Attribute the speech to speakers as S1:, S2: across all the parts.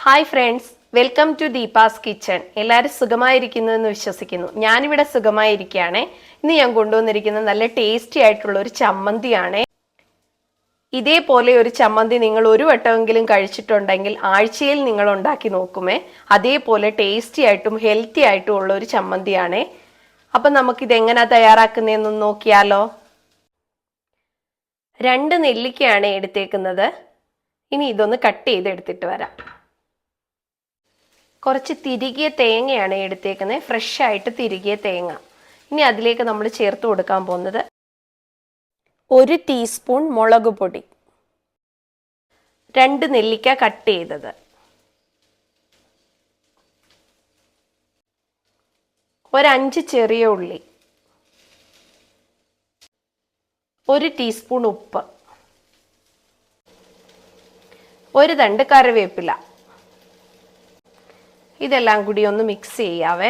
S1: Hi friends, welcome to Deepa's kitchen. എല്ലാവരും സുഖമായിരിക്കുന്നു എന്ന് വിശ്വസിക്കുന്നു. ഞാനിവിടെ സുഖമായിരിക്കുകയാണ്. ഇന്ന് ഞാൻ കൊണ്ടുവന്നിരിക്കുന്നത് നല്ല ടേസ്റ്റി ആയിട്ടുള്ള ഒരു ചമ്മന്തിയാണ്. ഇതേപോലെ ഒരു ചമ്മന്തി നിങ്ങൾ ഒരു വട്ടമെങ്കിലും കഴിച്ചിട്ടുണ്ടെങ്കിൽ ആഴ്ചയിൽ നിങ്ങൾ ഉണ്ടാക്കി നോക്കുമേ. അതേപോലെ ടേസ്റ്റി ആയിട്ടും ഹെൽത്തി ആയിട്ടും ഉള്ള ഒരു ചമ്മന്തിയാണ്. അപ്പം നമുക്കിത് എങ്ങനെയാ തയ്യാറാക്കുന്നതെന്ന് നോക്കിയാലോ. 2 നെല്ലിക്കയാണ് എടുത്തേക്കുന്നത്. ഇനി ഇതൊന്ന് കട്ട് ചെയ്തെടുത്തിട്ട് വരാം. കുറച്ച് തിരികിയ തേങ്ങയാണ് എടുത്തേക്കുന്നത്, ഫ്രഷ് ആയിട്ട് തിരികിയ തേങ്ങ. ഇനി അതിലേക്ക് നമ്മൾ ചേർത്ത് കൊടുക്കാൻ പോകുന്നത് 1 ടീസ്പൂൺ മുളക് പൊടി, 2 നെല്ലിക്ക കട്ട് ചെയ്തത്, ഒരു 5 ചെറിയ ഉള്ളി, 1 ടീസ്പൂൺ ഉപ്പ്, 1 തണ്ട് കറിവേപ്പില. ഇതെല്ലാം കൂടി ഒന്ന് മിക്സ് ചെയ്യാവേ.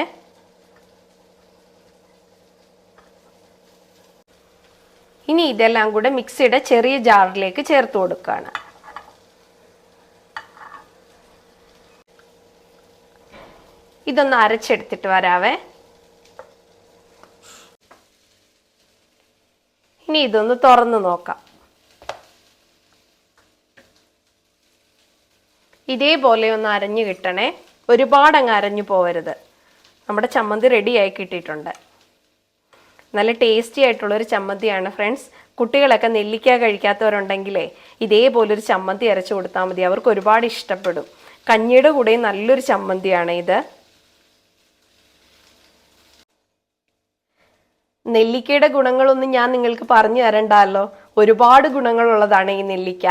S1: ഇനി ഇതെല്ലാം കൂടെ മിക്സിയുടെ ചെറിയ ജാറിലേക്ക് ചേർത്ത് കൊടുക്കുകയാണ്. ഇതൊന്ന് അരച്ചെടുത്തിട്ട് വരാവേ. ഇനി ഇതൊന്ന് തുറന്ന് നോക്കാം. ഇതേപോലെ ഒന്ന് അരഞ്ഞു കിട്ടണേ, ഒരുപാട് അങ്ങ് അരഞ്ഞു പോവരുത്. നമ്മുടെ ചമ്മന്തി റെഡിയായി കിട്ടിയിട്ടുണ്ട്. നല്ല ടേസ്റ്റി ആയിട്ടുള്ളൊരു ചമ്മന്തിയാണ് ഫ്രണ്ട്സ്. കുട്ടികളൊക്കെ നെല്ലിക്ക കഴിക്കാത്തവരുണ്ടെങ്കിലേ ഇതേപോലൊരു ചമ്മന്തി അരച്ചു കൊടുത്താൽ മതി, അവർക്ക് ഒരുപാട് ഇഷ്ടപ്പെടും. കഞ്ഞിയുടെ കൂടെയും നല്ലൊരു ചമ്മന്തിയാണ് ഇത്. നെല്ലിക്കയുടെ ഗുണങ്ങളൊന്നും ഞാൻ നിങ്ങൾക്ക് പറഞ്ഞു തരണ്ടല്ലോ. ഒരുപാട് ഗുണങ്ങളുള്ളതാണ് ഈ നെല്ലിക്ക.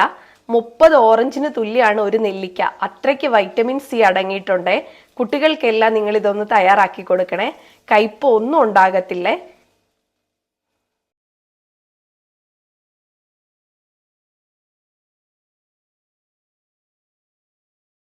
S1: 30 ഓറഞ്ചിന് തുല്യമാണ് ഒരു നെല്ലിക്ക. അത്രയ്ക്ക് വൈറ്റമിൻ സി അടങ്ങിയിട്ടുണ്ട്. കുട്ടികൾക്കെല്ലാം നിങ്ങൾ ഇതൊന്ന് തയ്യാറാക്കി കൊടുക്കണേ. കയ്പ് ഒന്നും ഉണ്ടാകത്തില്ലേ.